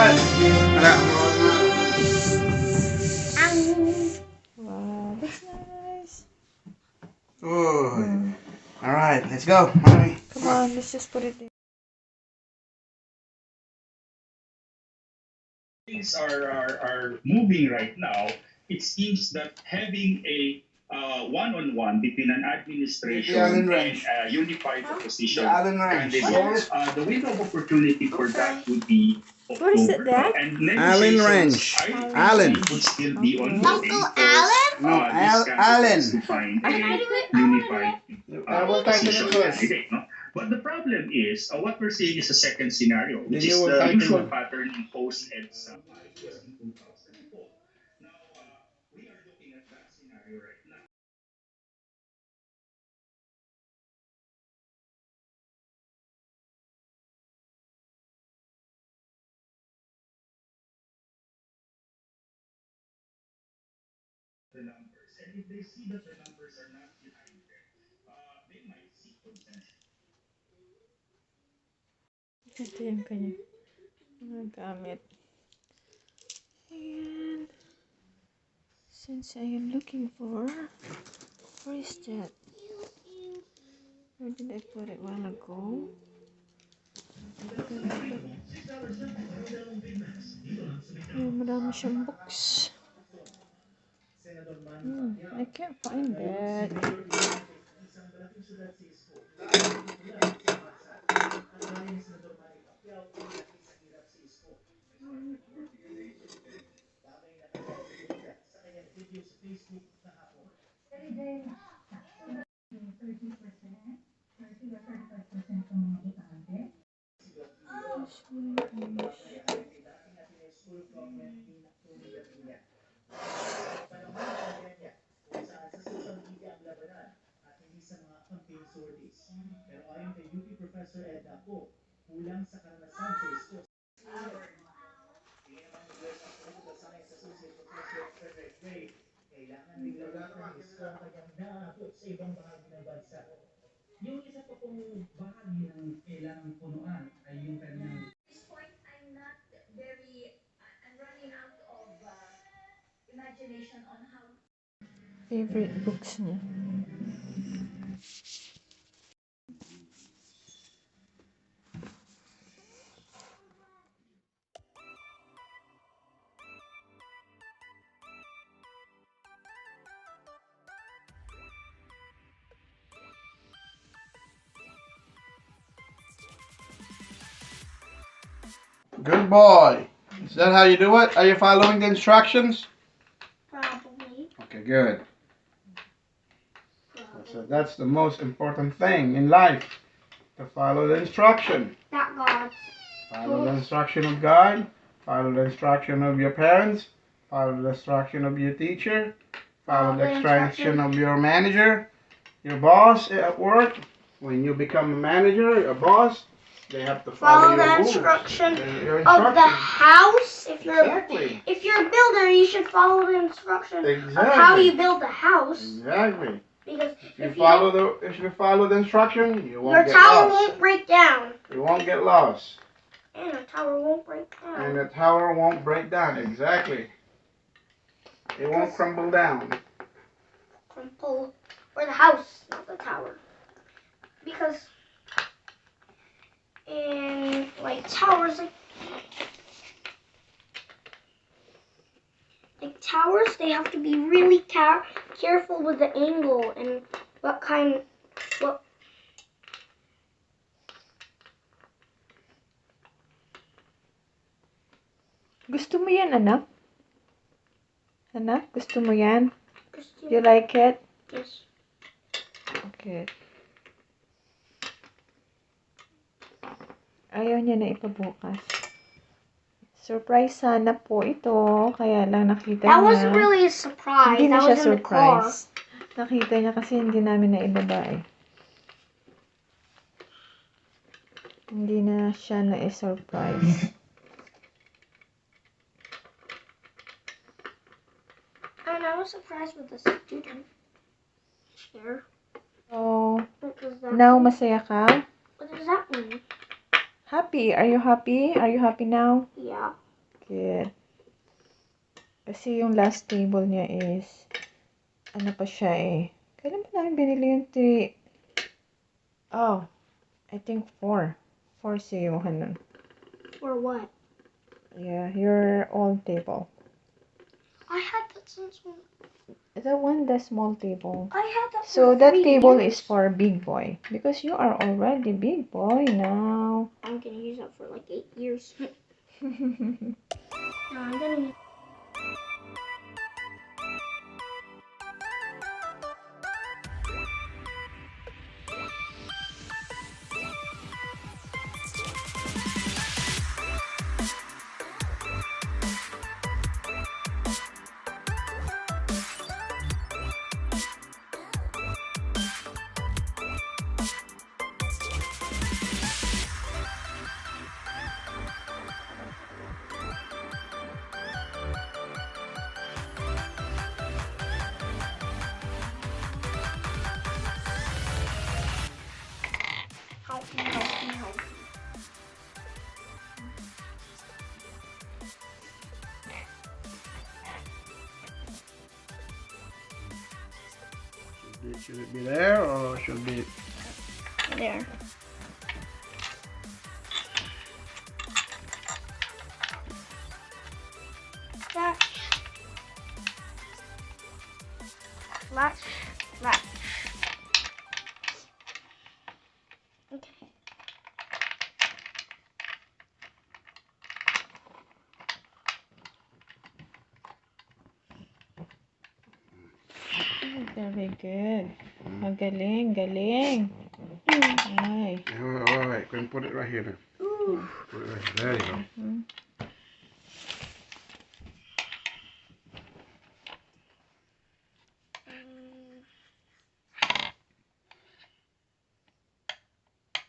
Alright. Wow, that's nice. Good. Alright, let's go. Come on, let's just put it there. Things are moving right now, it seems that having a one-on-one between an administration and a unified opposition candidate, the window of opportunity for that would be What is it, October. Dad? And Allen negotiations, Ranch. I Allen. think, would still be Okay. ongoing Uncle for Allen? No, these candidates Allen. to find Can I a do it? unified I will type in opposition it first. candidate. No? But the problem is, what we're seeing is a second scenario, which Then you is will the type usual in. pattern in post-EDSA policies in 2004. Now, we are looking at that scenario right now. The numbers, and if they see that the numbers are not behind them, they might seek concession. Ito yung kanya mga gamit. And since I am looking for, where is that? Where did I put it a while ago? Ay, marami siyang books. I can't find it. Favorite books niya. Good boy. Is that how you do it? Are you following the instructions? Probably. Okay, good. So that's the most important thing in life. To follow the instruction. That God. Follow the instruction of God. Follow the instruction of your parents. Follow the instruction of your teacher. Follow the instruction of your manager. Your boss at work. When you become a manager, a boss, they have to follow your the rules. instruction Your of the house. If you're Exactly. if you're a builder, you should follow the instruction Exactly. of how you build the house. Exactly. Because If you follow the instruction, you won't your get tower lost. won't break down. You won't get lost. And the tower won't break down. And the tower won't break down. Exactly. It won't crumble down. Crumple. Or the house, not the tower. Because in like towers, like towers, they have to be really careful with the angle and what. Gusto mo yan, anak? Anak, gusto mo yan? You like it? Yes. Okay. Ayaw niya na ipabukas. Surprise sana po ito. Kaya lang nakita That niya. wasn't really a surprise. Hindi na That siya was in the car. surprise. Nakita niya kasi hindi namin naibaba eh. Hindi na siya na-surprise. And I was surprised with the student chair. So, What does that now mean? masaya ka? What does that mean? Happy. Are you happy? Are you happy now? Yeah. Good. Kasi yung last table niya is, ano pa siya eh. Kailan pa namin binili yung 3? Oh, I think 4. 4 siyuhan nun. For what? Yeah, your old table. I had that since when? The one, the small table. I had that. So for that 3 table years. is for big boy. Because you are already big boy now. I'm gonna use that for like 8 years. No, I'm gonna use. Help. Should it be there or should it be There. Latch. Okay. Very good. Magaling, galing. Ay. Alright, go and put it right here then. Ooh. Put it right here. There you go.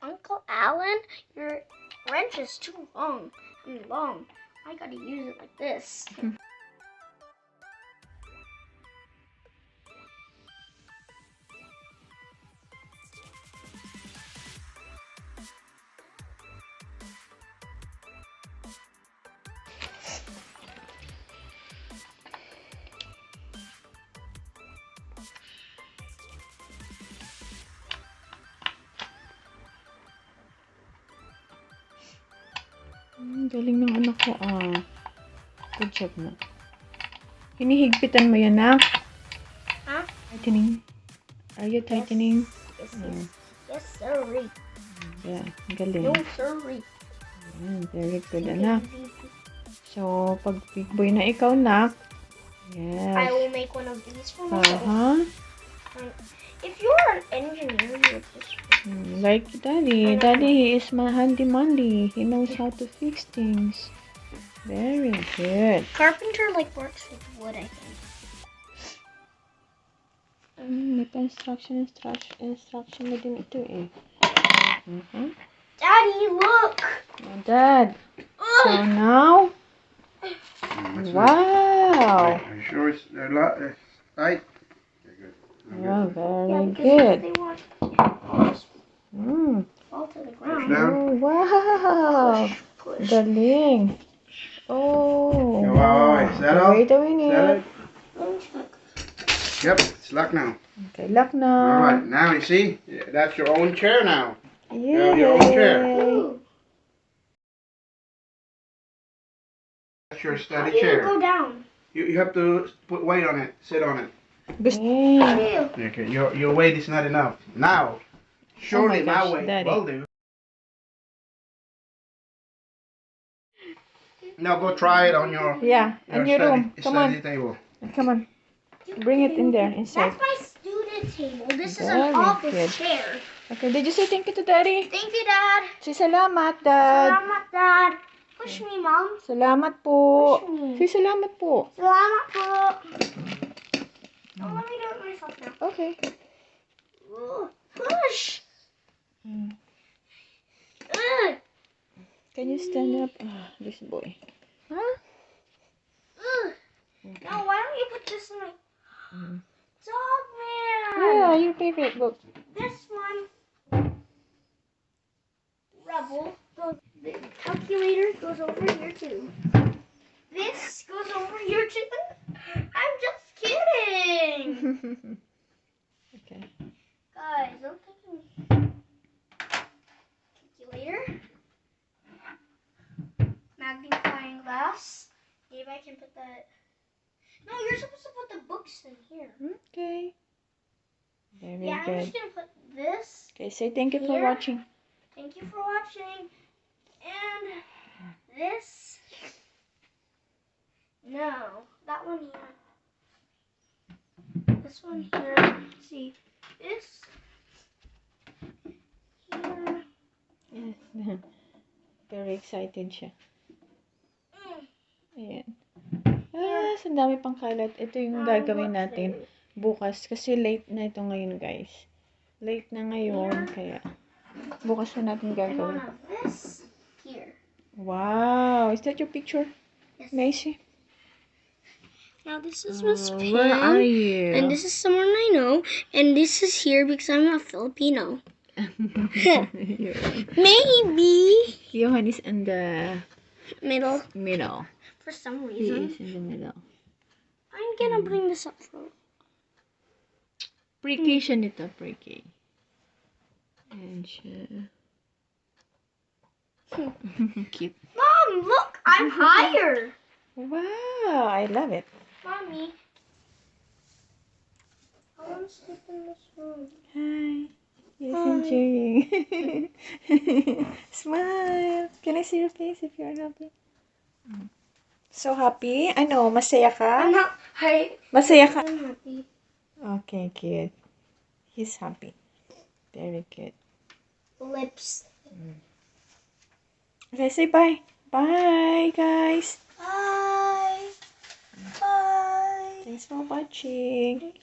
Uncle Alan, your wrench is too long. I gotta use it like this. Galing ng anak ko, Good job na. Hinihigpitan mo yan, nak? Huh? Tightening. Are you tightening? Yes, sirree. Yeah, galing. No, sirree. Very good, anak. So, pag big boy na ikaw, nak. Yes. I will make one of these for myself. If you're an engineer, you would just... Like Daddy. Daddy, he is my handy-mandy. He knows how to fix things. Very good. Carpenter works with wood, I think. May pa-instruction na din ito eh. Daddy, look! Dad. So now, wow. Are you sure it's tight? Yeah, very Yeah, good. they want fall to the ground. Down. Oh, wow. Push. Galing. Oh. Wow. Is that all? Wait a minute. Let me check. Yep, it's locked now. Okay, lock now. Alright, now you see, that's your own chair now. Yay. Your own chair. Ooh. That's your How study do you chair. go down? You have to put weight on it, sit on it. Yay. How do you? Okay, your weight is not enough. Now, surely Oh my gosh, my weight Daddy. will do. Now go try it on your Yeah, in your room. Come on. study table. Come on. Bring it in there, inside. That's my student table. This is Very an office good. chair. Okay, did you say thank you to Daddy? Thank you, Dad. Say salamat, Dad. Salamat, Dad. Push me, Mom. Salamat po. Push me. Say salamat po. Salamat po. Oh, let me do it myself now. Okay. Ooh, push. Ugh. Can you stand up? This boy. Huh? Ugh. Now, why don't you put this in my dog man? Yeah, your favorite book. This one. Rebel. The calculator goes over here too. this goes over here too. I'm just kidding. Okay. Guys, don't take me. Calculator. Magnifying glass. Maybe I can put that. No, you're supposed to put the books in here. Okay. Very Yeah, I'm good. just gonna put this. Okay, say thank you for Here. watching. Thank you for watching. And this. No, that one here. This one here. Let's see. This. Here. Yes. Very excited siya. Ayan. Ang dami pang kalat. Ito yung gagawin natin bukas. Kasi late na ito ngayon, guys. Late na ngayon, kaya bukas na natin And gagawin. one of this here. Wow! Is that your picture? Yes. Macy? Now this is Miss Pam. Where are you? And this is someone I know. And this is here because I'm a Filipino. Maybe. Johan is in the Middle. middle. For some He reason. is in the middle. I'm gonna bring this up for. Pre-K siya nito, pre-K. Ayan siya. Cute. Mom, look! I'm higher. Wow! I love it. Mommy. I want to sleep in this room. Hi. He's Hi. enjoying. Smile. Can I see your face if you're happy? So happy? Ano, masaya ka? I'm not. Masaya ka? I'm happy. Okay, good. He's happy. Very good. Lips. Okay, say bye. Bye, guys. Bye. Bye. Thanks for watching.